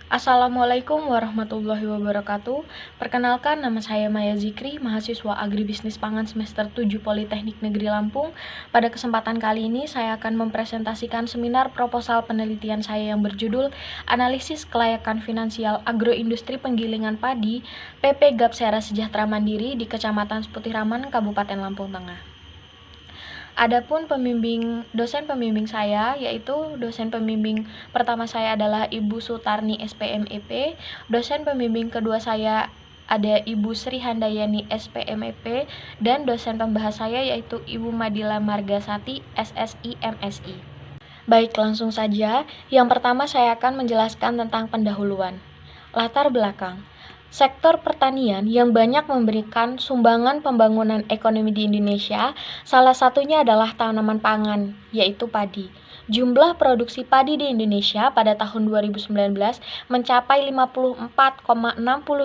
Assalamualaikum warahmatullahi wabarakatuh. Perkenalkan, nama saya Maya Zikri, mahasiswa Agribisnis Pangan semester 7 Politeknik Negeri Lampung. Pada kesempatan kali ini, saya akan mempresentasikan seminar proposal penelitian saya yang berjudul Analisis Kelayakan Finansial Agroindustri Penggilingan Padi PP Gapsera Sejahtera Mandiri di Kecamatan Seputiraman, Kabupaten Lampung Tengah. Adapun dosen pembimbing saya, yaitu dosen pembimbing pertama saya adalah Ibu Sutarni SPMEP, dosen pembimbing kedua saya ada Ibu Sri Handayani SPMEP, dan dosen pembahas saya yaitu Ibu Madila Margasati SSI MSI. Baik, langsung saja. Yang pertama saya akan menjelaskan tentang pendahuluan. Latar belakang. Sektor pertanian yang banyak memberikan sumbangan pembangunan ekonomi di Indonesia, salah satunya adalah tanaman pangan, yaitu padi. Jumlah produksi padi di Indonesia pada tahun 2019 mencapai 54,60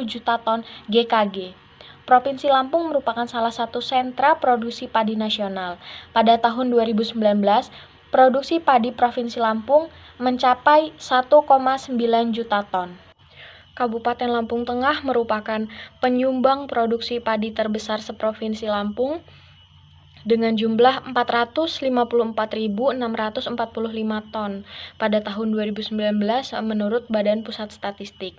juta ton GKG. Provinsi Lampung merupakan salah satu sentra produksi padi nasional. Pada tahun 2019, produksi padi Provinsi Lampung mencapai 1,9 juta ton. Kabupaten Lampung Tengah merupakan penyumbang produksi padi terbesar seprovinsi Lampung dengan jumlah 454.645 ton pada tahun 2019 menurut Badan Pusat Statistik.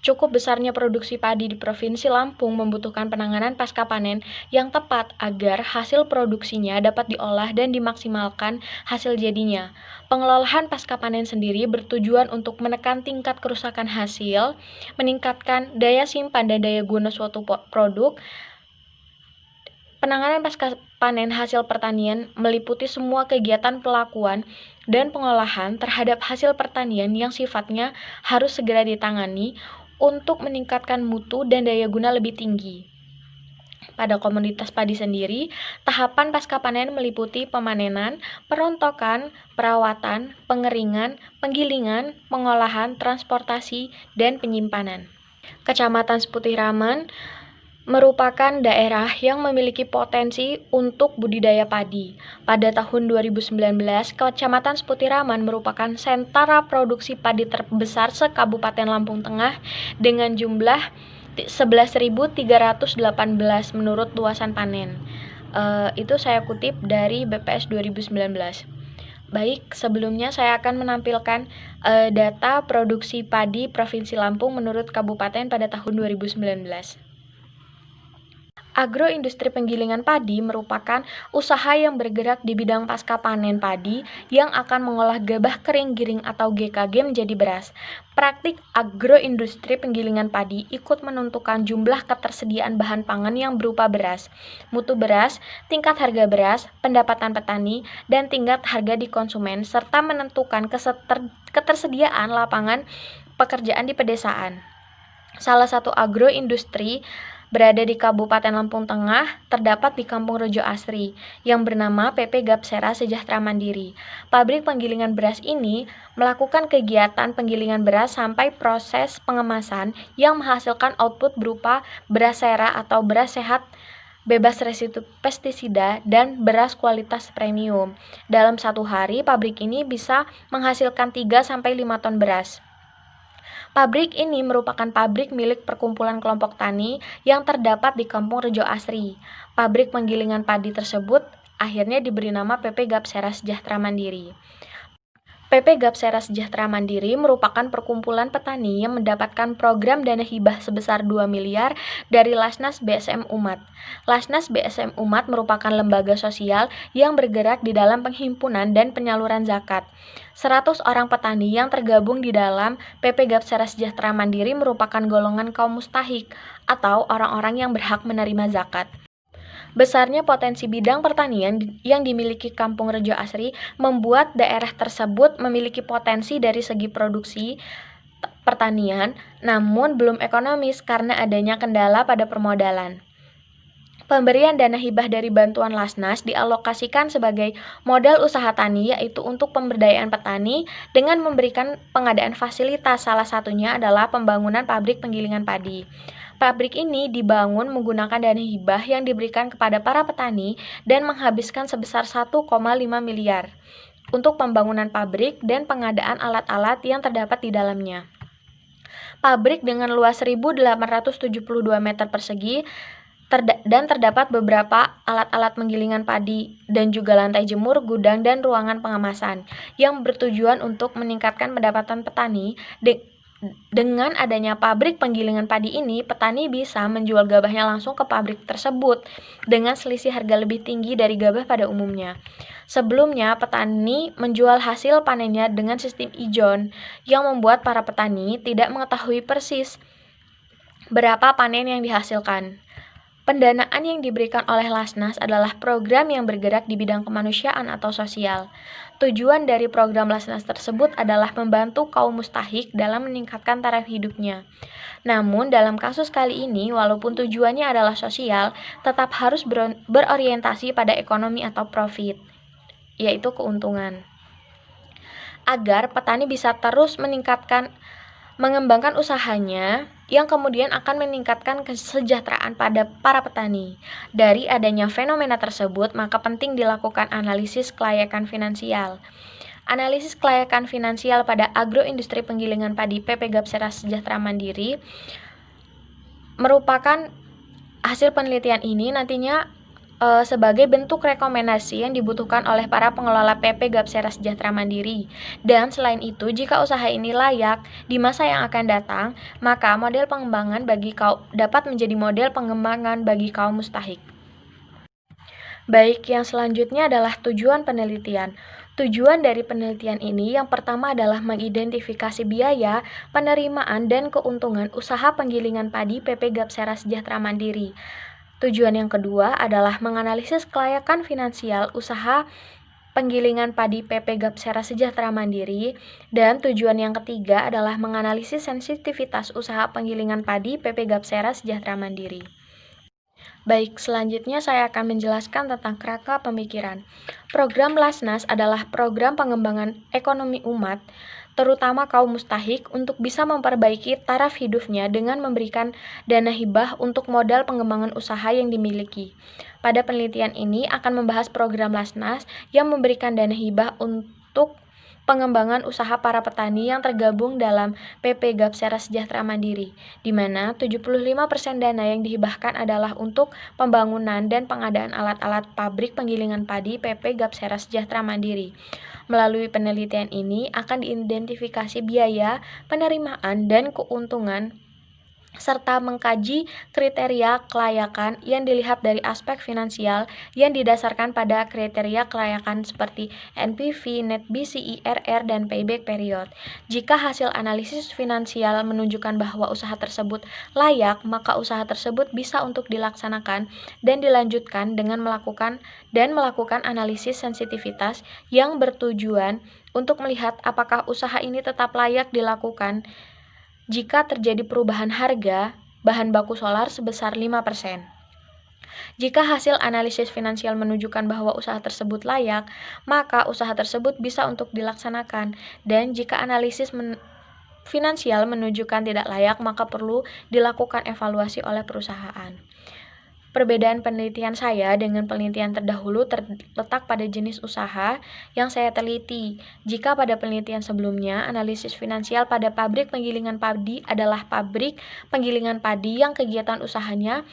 Cukup besarnya produksi padi di Provinsi Lampung membutuhkan penanganan pasca panen yang tepat agar hasil produksinya dapat diolah dan dimaksimalkan hasil jadinya. Pengelolaan pasca panen sendiri bertujuan untuk menekan tingkat kerusakan hasil, meningkatkan daya simpan dan daya guna suatu produk. Penanganan pasca panen hasil pertanian meliputi semua kegiatan pelakuan dan pengolahan terhadap hasil pertanian yang sifatnya harus segera ditangani untuk meningkatkan mutu dan daya guna lebih tinggi. Pada komoditas padi sendiri, tahapan pasca panen meliputi pemanenan, perontokan, perawatan, pengeringan, penggilingan, pengolahan, transportasi, dan penyimpanan. Kecamatan Seputiraman merupakan daerah yang memiliki potensi untuk budidaya padi. Pada tahun 2019, Kecamatan Seputiraman merupakan sentra produksi padi terbesar se-Kabupaten Lampung Tengah dengan jumlah 11.318 menurut luasan panen. Itu saya kutip dari BPS 2019. Baik, sebelumnya saya akan menampilkan data produksi padi Provinsi Lampung menurut kabupaten pada tahun 2019. Agroindustri penggilingan padi merupakan usaha yang bergerak di bidang pasca panen padi yang akan mengolah gabah kering giring atau GKG menjadi beras. Praktik agroindustri penggilingan padi ikut menentukan jumlah ketersediaan bahan pangan yang berupa beras, mutu beras, tingkat harga beras, pendapatan petani, dan tingkat harga di konsumen, serta menentukan ketersediaan lapangan pekerjaan di pedesaan. Salah satu agroindustri berada di Kabupaten Lampung Tengah, terdapat di Kampung Rejo Asri, yang bernama PP Gapsera Sejahtera Mandiri. Pabrik penggilingan beras ini melakukan kegiatan penggilingan beras sampai proses pengemasan yang menghasilkan output berupa beras sera atau beras sehat bebas residu pestisida dan beras kualitas premium. Dalam satu hari, pabrik ini bisa menghasilkan 3-5 ton beras. Pabrik ini merupakan pabrik milik perkumpulan kelompok tani yang terdapat di Kampung Rejo Asri. Pabrik penggilingan padi tersebut akhirnya diberi nama PP Gapsera Sejahtera Mandiri. PP Gapsera Sejahtera Mandiri merupakan perkumpulan petani yang mendapatkan program dana hibah sebesar 2 miliar dari Lasnas BSM Umat. Lasnas BSM Umat merupakan lembaga sosial yang bergerak di dalam penghimpunan dan penyaluran zakat. 100 orang petani yang tergabung di dalam PP Gapsera Sejahtera Mandiri merupakan golongan kaum mustahik atau orang-orang yang berhak menerima zakat. Besarnya potensi bidang pertanian yang dimiliki Kampung Rejo Asri membuat daerah tersebut memiliki potensi dari segi produksi pertanian, namun belum ekonomis karena adanya kendala pada permodalan. Pemberian dana hibah dari bantuan Lasnas dialokasikan sebagai modal usaha tani, yaitu untuk pemberdayaan petani dengan memberikan pengadaan fasilitas, salah satunya adalah pembangunan pabrik penggilingan padi. Pabrik ini dibangun menggunakan dana hibah yang diberikan kepada para petani dan menghabiskan sebesar 1,5 miliar untuk pembangunan pabrik dan pengadaan alat-alat yang terdapat di dalamnya. Pabrik dengan luas 1.872 meter persegi dan terdapat beberapa alat-alat penggilingan padi dan juga lantai jemur, gudang, dan ruangan pengemasan yang bertujuan untuk meningkatkan pendapatan petani. Dengan adanya pabrik penggilingan padi ini, petani bisa menjual gabahnya langsung ke pabrik tersebut dengan selisih harga lebih tinggi dari gabah pada umumnya. Sebelumnya, petani menjual hasil panennya dengan sistem ijon yang membuat para petani tidak mengetahui persis berapa panen yang dihasilkan. Pendanaan yang diberikan oleh Lasnas adalah program yang bergerak di bidang kemanusiaan atau sosial. Tujuan dari program Lasnas tersebut adalah membantu kaum mustahik dalam meningkatkan taraf hidupnya. Namun, dalam kasus kali ini, walaupun tujuannya adalah sosial, tetap harus berorientasi pada ekonomi atau profit, yaitu keuntungan. Agar petani bisa terus mengembangkan usahanya yang kemudian akan meningkatkan kesejahteraan pada para petani. Dari adanya fenomena tersebut, maka penting dilakukan analisis kelayakan finansial. Analisis kelayakan finansial pada agroindustri penggilingan padi PP Gapsera Sejahtera Mandiri merupakan hasil penelitian ini nantinya sebagai bentuk rekomendasi yang dibutuhkan oleh para pengelola PP Gapsera Sejahtera Mandiri. Dan selain itu, jika usaha ini layak di masa yang akan datang, maka model pengembangan dapat menjadi model pengembangan bagi kaum mustahik. Baik, yang selanjutnya adalah tujuan penelitian. Tujuan dari penelitian ini yang pertama adalah mengidentifikasi biaya, penerimaan, dan keuntungan usaha penggilingan padi PP Gapsera Sejahtera Mandiri. Tujuan yang kedua adalah menganalisis kelayakan finansial usaha penggilingan padi PP Gapsera Sejahtera Mandiri, dan tujuan yang ketiga adalah menganalisis sensitivitas usaha penggilingan padi PP Gapsera Sejahtera Mandiri. Baik, selanjutnya saya akan menjelaskan tentang kerangka pemikiran. Program Lasnas adalah program pengembangan ekonomi umat, terutama kaum mustahik, untuk bisa memperbaiki taraf hidupnya dengan memberikan dana hibah untuk modal pengembangan usaha yang dimiliki. Pada penelitian ini akan membahas program Lasnas yang memberikan dana hibah untuk pengembangan usaha para petani yang tergabung dalam PP Gapsera Sejahtera Mandiri, di mana 75% dana yang dihibahkan adalah untuk pembangunan dan pengadaan alat-alat pabrik penggilingan padi PP Gapsera Sejahtera Mandiri. Melalui penelitian ini akan diidentifikasi biaya, penerimaan, dan keuntungan serta mengkaji kriteria kelayakan yang dilihat dari aspek finansial yang didasarkan pada kriteria kelayakan seperti NPV, Net BCI, RR, dan Payback Period. Jika hasil analisis finansial menunjukkan bahwa usaha tersebut layak, maka usaha tersebut bisa untuk dilaksanakan dan dilanjutkan dengan melakukan analisis sensitivitas yang bertujuan untuk melihat apakah usaha ini tetap layak dilakukan jika terjadi perubahan harga bahan baku solar sebesar 5%. Jika hasil analisis finansial menunjukkan bahwa usaha tersebut layak, maka usaha tersebut bisa untuk dilaksanakan. Dan jika analisis finansial menunjukkan tidak layak, maka perlu dilakukan evaluasi oleh perusahaan. Perbedaan penelitian saya dengan penelitian terdahulu terletak pada jenis usaha yang saya teliti. Jika pada penelitian sebelumnya, analisis finansial pada pabrik penggilingan padi adalah pabrik penggilingan padi yang kegiatan usahanya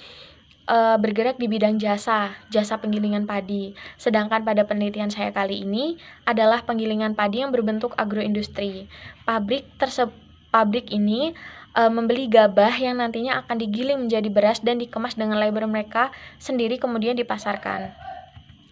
bergerak di bidang jasa penggilingan padi. Sedangkan pada penelitian saya kali ini adalah penggilingan padi yang berbentuk agroindustri. Pabrik ini membeli gabah yang nantinya akan digiling menjadi beras dan dikemas dengan label mereka sendiri kemudian dipasarkan.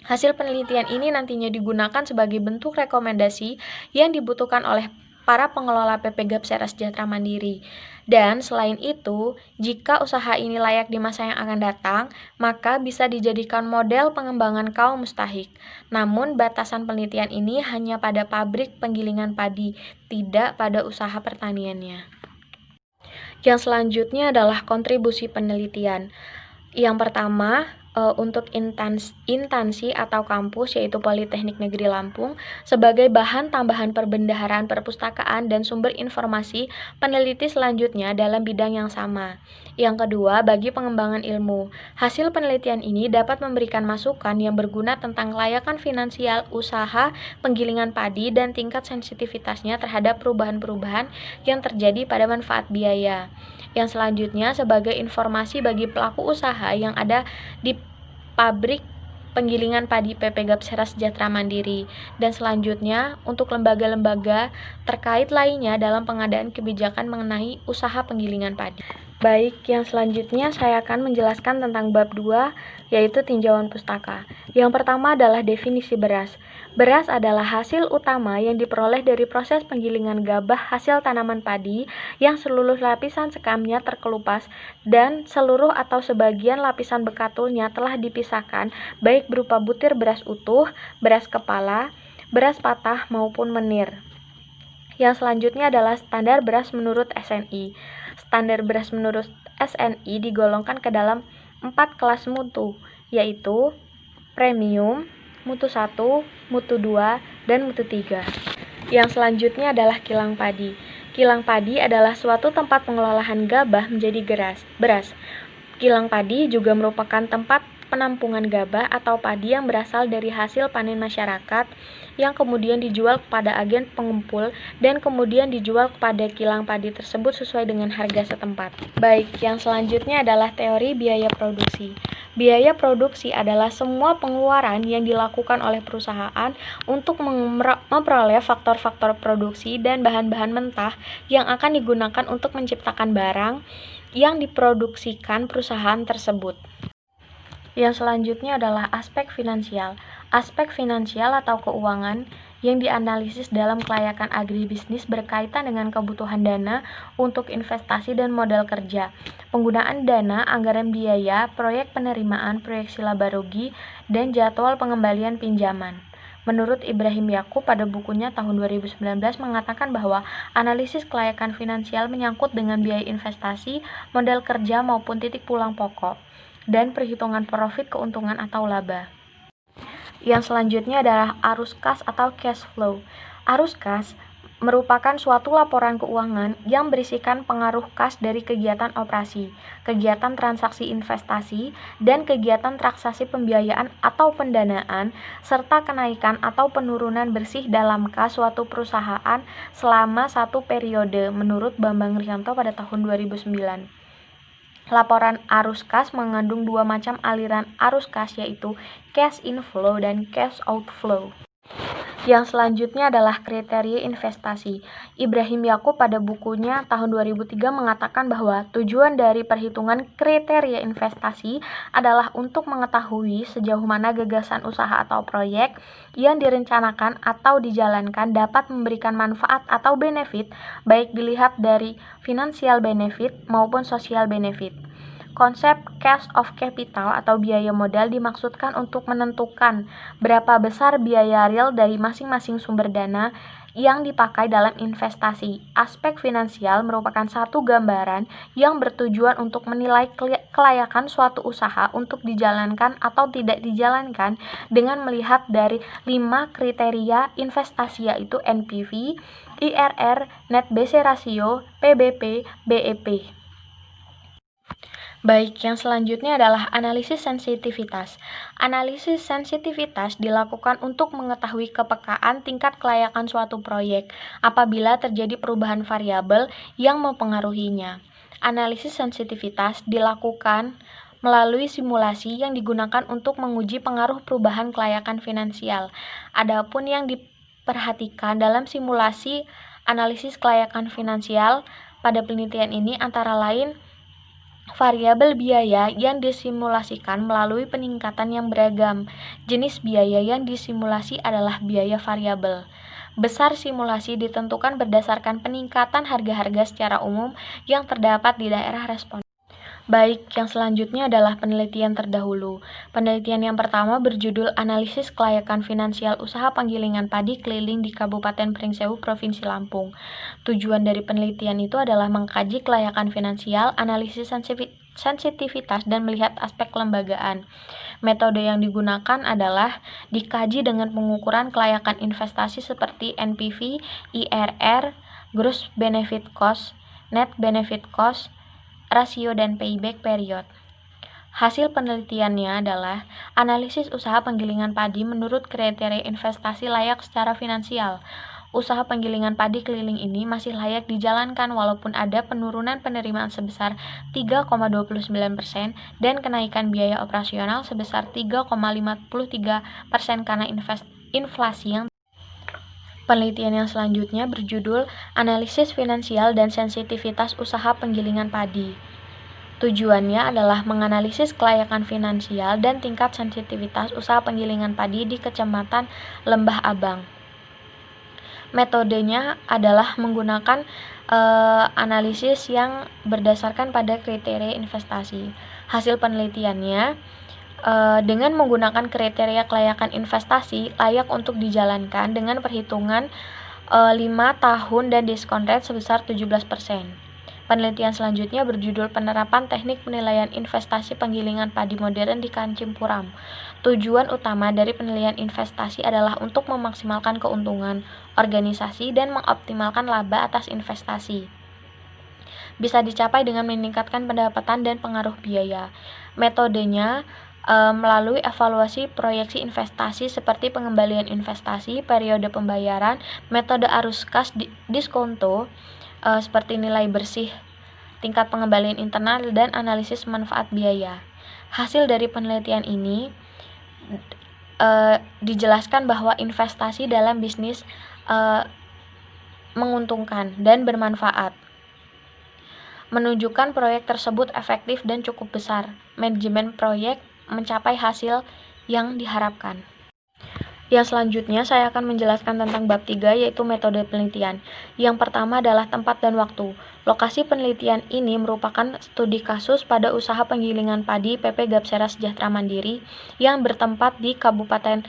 Hasil penelitian ini nantinya digunakan sebagai bentuk rekomendasi yang dibutuhkan oleh para pengelola PP Gapsera Sejahtera Mandiri. Dan selain itu, jika usaha ini layak di masa yang akan datang, maka bisa dijadikan model pengembangan kaum mustahik. Namun, batasan penelitian ini hanya pada pabrik penggilingan padi, tidak pada usaha pertaniannya. Yang selanjutnya adalah kontribusi penelitian. Yang pertama, untuk instansi atau kampus yaitu Politeknik Negeri Lampung sebagai bahan tambahan perbendaharaan perpustakaan dan sumber informasi peneliti selanjutnya dalam bidang yang sama. Yang kedua, bagi pengembangan ilmu. Hasil penelitian ini dapat memberikan masukan yang berguna tentang kelayakan finansial usaha penggilingan padi dan tingkat sensitivitasnya terhadap perubahan-perubahan yang terjadi pada manfaat biaya. Yang selanjutnya sebagai informasi bagi pelaku usaha yang ada di pabrik penggilingan padi PP Gapsera Sejahtera Mandiri, dan selanjutnya untuk lembaga-lembaga terkait lainnya dalam pengadaan kebijakan mengenai usaha penggilingan padi. Baik, yang selanjutnya saya akan menjelaskan tentang bab 2, yaitu tinjauan pustaka. Yang pertama adalah definisi beras. Beras adalah hasil utama yang diperoleh dari proses penggilingan gabah hasil tanaman padi yang seluruh lapisan sekamnya terkelupas dan seluruh atau sebagian lapisan bekatulnya telah dipisahkan, baik berupa butir beras utuh, beras kepala, beras patah maupun menir. Yang selanjutnya adalah standar beras menurut SNI. Standar beras menurut SNI digolongkan ke dalam 4 kelas mutu, yaitu premium, mutu 1, mutu 2, dan mutu 3. Yang selanjutnya adalah kilang padi. Kilang padi adalah suatu tempat pengolahan gabah menjadi beras. Kilang padi juga merupakan tempat penampungan gabah atau padi yang berasal dari hasil panen masyarakat yang kemudian dijual kepada agen pengumpul dan kemudian dijual kepada kilang padi tersebut sesuai dengan harga setempat. Baik, yang selanjutnya adalah teori biaya produksi. Biaya produksi adalah semua pengeluaran yang dilakukan oleh perusahaan untuk memperoleh faktor-faktor produksi dan bahan-bahan mentah yang akan digunakan untuk menciptakan barang yang diproduksikan perusahaan tersebut. Yang selanjutnya adalah aspek finansial. Aspek finansial atau keuangan yang dianalisis dalam kelayakan agribisnis berkaitan dengan kebutuhan dana untuk investasi dan modal kerja, penggunaan dana, anggaran biaya, proyek penerimaan, proyeksi laba rugi, dan jadwal pengembalian pinjaman. Menurut Ibrahim Yakub pada bukunya tahun 2019 mengatakan bahwa analisis kelayakan finansial menyangkut dengan biaya investasi, modal kerja maupun titik pulang pokok, dan perhitungan profit, keuntungan atau laba. Yang selanjutnya adalah arus kas atau cash flow. Arus kas merupakan suatu laporan keuangan yang berisikan pengaruh kas dari kegiatan operasi, kegiatan transaksi investasi, dan kegiatan transaksi pembiayaan atau pendanaan, serta kenaikan atau penurunan bersih dalam kas suatu perusahaan selama satu periode menurut Bambang Rianto pada tahun 2009. Laporan arus kas mengandung 2 macam aliran arus kas, yaitu cash inflow dan cash outflow. Yang selanjutnya adalah kriteria investasi. Ibrahim Yakub pada bukunya tahun 2003 mengatakan bahwa tujuan dari perhitungan kriteria investasi adalah untuk mengetahui sejauh mana gagasan usaha atau proyek yang direncanakan atau dijalankan dapat memberikan manfaat atau benefit, baik dilihat dari financial benefit maupun social benefit. Konsep cost of capital atau biaya modal dimaksudkan untuk menentukan berapa besar biaya real dari masing-masing sumber dana yang dipakai dalam investasi. Aspek finansial merupakan satu gambaran yang bertujuan untuk menilai kelayakan suatu usaha untuk dijalankan atau tidak dijalankan dengan melihat dari 5 kriteria investasi, yaitu NPV, IRR, Net BC Ratio, PBP, BEP. Baik, yang selanjutnya adalah analisis sensitivitas. Analisis sensitivitas dilakukan untuk mengetahui kepekaan tingkat kelayakan suatu proyek apabila terjadi perubahan variabel yang mempengaruhinya. Analisis sensitivitas dilakukan melalui simulasi yang digunakan untuk menguji pengaruh perubahan kelayakan finansial. Adapun yang diperhatikan dalam simulasi analisis kelayakan finansial pada penelitian ini antara lain variabel biaya yang disimulasikan melalui peningkatan yang beragam. Jenis biaya yang disimulasi adalah biaya variabel. Besar simulasi ditentukan berdasarkan peningkatan harga-harga secara umum yang terdapat di daerah responden. Baik, yang selanjutnya adalah penelitian terdahulu. Penelitian yang pertama berjudul Analisis Kelayakan Finansial Usaha Penggilingan Padi Keliling di Kabupaten Pringsewu, Provinsi Lampung. Tujuan dari penelitian itu adalah mengkaji kelayakan finansial, analisis sensitivitas dan melihat aspek kelembagaan. Metode yang digunakan adalah dikaji dengan pengukuran kelayakan investasi seperti NPV, IRR, Gross Benefit Cost, Net Benefit Cost, rasio dan payback period. Hasil penelitiannya adalah analisis usaha penggilingan padi menurut kriteria investasi layak secara finansial. Usaha penggilingan padi keliling ini masih layak dijalankan walaupun ada penurunan penerimaan sebesar 3,29% dan kenaikan biaya operasional sebesar 3,53% karena inflasi yang Penelitian yang selanjutnya berjudul Analisis Finansial dan Sensitivitas Usaha Penggilingan Padi. Tujuannya adalah menganalisis kelayakan finansial dan tingkat sensitivitas usaha penggilingan padi di Kecamatan Lembah Abang. Metodenya adalah menggunakan analisis yang berdasarkan pada kriteria investasi. Hasil penelitiannya dengan menggunakan kriteria kelayakan investasi layak untuk dijalankan dengan perhitungan 5 tahun dan diskon rate sebesar 17%. Penelitian selanjutnya berjudul Penerapan Teknik Penilaian Investasi Penggilingan Padi Modern di Kancim Puram. Tujuan utama dari penilaian investasi adalah untuk memaksimalkan keuntungan organisasi dan mengoptimalkan laba atas investasi. Bisa dicapai dengan meningkatkan pendapatan dan pengaruh biaya. Metodenya melalui evaluasi proyeksi investasi seperti pengembalian investasi, periode pembayaran, metode arus kas diskonto, seperti nilai bersih, tingkat pengembalian internal, dan analisis manfaat biaya. Hasil dari penelitian ini dijelaskan bahwa investasi dalam bisnis menguntungkan dan bermanfaat. Menunjukkan proyek tersebut efektif dan cukup besar. Manajemen proyek mencapai hasil yang diharapkan. Yang selanjutnya saya akan menjelaskan tentang bab 3 yaitu metode penelitian. Yang pertama adalah tempat dan waktu. Lokasi penelitian ini merupakan studi kasus pada usaha penggilingan padi PP Gapsera Sejahtera Mandiri yang bertempat di Kabupaten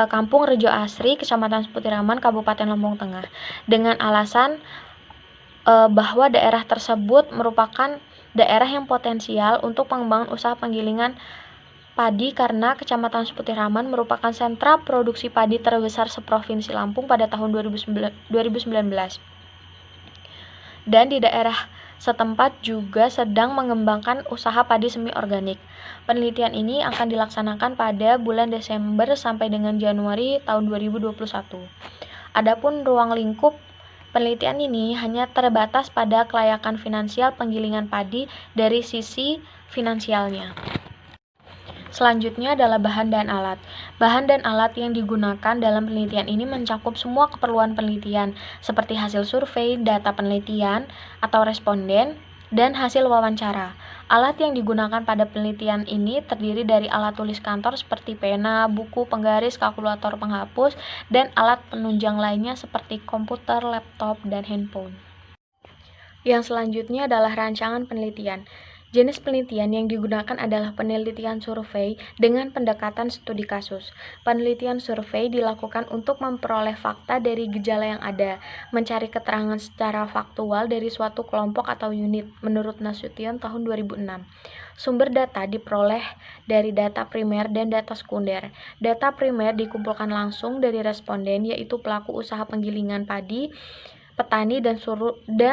Kampung Rejo Asri, Kecamatan Seputiraman, Kabupaten Lampung Tengah, dengan alasan bahwa daerah tersebut merupakan daerah yang potensial untuk pengembangan usaha penggilingan padi karena Kecamatan Seputiraman merupakan sentra produksi padi terbesar seprovinsi Lampung pada tahun 2019. Dan di daerah setempat juga sedang mengembangkan usaha padi semi organik. Penelitian ini akan dilaksanakan pada bulan Desember sampai dengan Januari tahun 2021. Adapun ruang lingkup penelitian ini hanya terbatas pada kelayakan finansial penggilingan padi dari sisi finansialnya. Selanjutnya adalah bahan dan alat. Bahan dan alat yang digunakan dalam penelitian ini mencakup semua keperluan penelitian, seperti hasil survei, data penelitian atau responden, dan hasil wawancara. Alat yang digunakan pada penelitian ini terdiri dari alat tulis kantor seperti pena, buku, penggaris, kalkulator penghapus, dan alat penunjang lainnya seperti komputer, laptop, dan handphone. Yang selanjutnya adalah rancangan penelitian. Jenis penelitian yang digunakan adalah penelitian survei dengan pendekatan studi kasus. Penelitian survei dilakukan untuk memperoleh fakta dari gejala yang ada, mencari keterangan secara faktual dari suatu kelompok atau unit, menurut Nasution tahun 2006. Sumber data diperoleh dari data primer dan data sekunder. Data primer dikumpulkan langsung dari responden, yaitu pelaku usaha penggilingan padi, petani, dan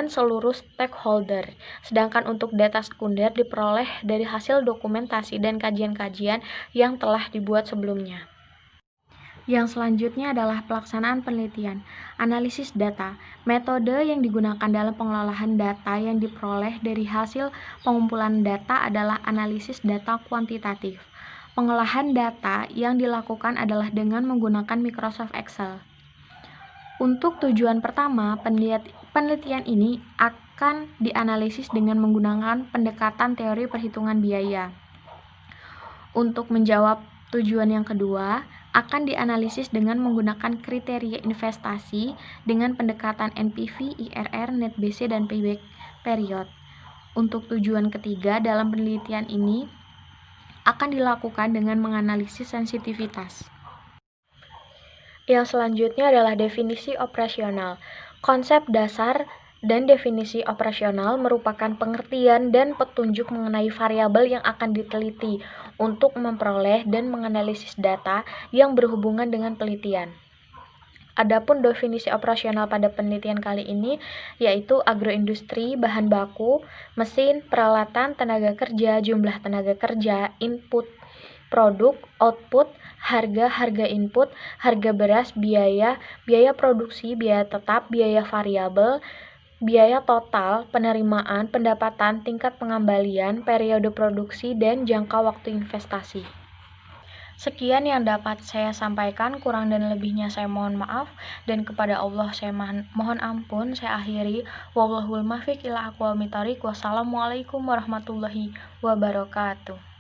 seluruh stakeholder. Sedangkan untuk data sekunder diperoleh dari hasil dokumentasi dan kajian-kajian yang telah dibuat sebelumnya. Yang selanjutnya adalah pelaksanaan penelitian. Analisis data. Metode yang digunakan dalam pengelolaan data yang diperoleh dari hasil pengumpulan data adalah analisis data kuantitatif. Pengolahan data yang dilakukan adalah dengan menggunakan Microsoft Excel. Untuk tujuan pertama, penelitian ini akan dianalisis dengan menggunakan pendekatan teori perhitungan biaya. Untuk menjawab tujuan yang kedua, akan dianalisis dengan menggunakan kriteria investasi dengan pendekatan NPV, IRR, Net BC, dan Payback Period. Untuk tujuan ketiga, dalam penelitian ini akan dilakukan dengan menganalisis sensitivitas. Yang selanjutnya adalah definisi operasional. Konsep dasar Dan definisi operasional merupakan pengertian dan petunjuk mengenai variabel yang akan diteliti untuk memperoleh dan menganalisis data yang berhubungan dengan penelitian. Adapun definisi operasional pada penelitian kali ini yaitu agroindustri, bahan baku, mesin, peralatan, tenaga kerja, jumlah tenaga kerja, input produk, output, harga input, harga beras, biaya produksi, biaya tetap, biaya variabel, biaya total, penerimaan, pendapatan, tingkat pengembalian, periode produksi, dan jangka waktu investasi. Sekian yang dapat saya sampaikan, kurang dan lebihnya saya mohon maaf, dan kepada Allah saya mohon ampun. Saya akhiri, wallahul muwaffiq ila aqwamit thoriq. Wassalamualaikum warahmatullahi wabarakatuh.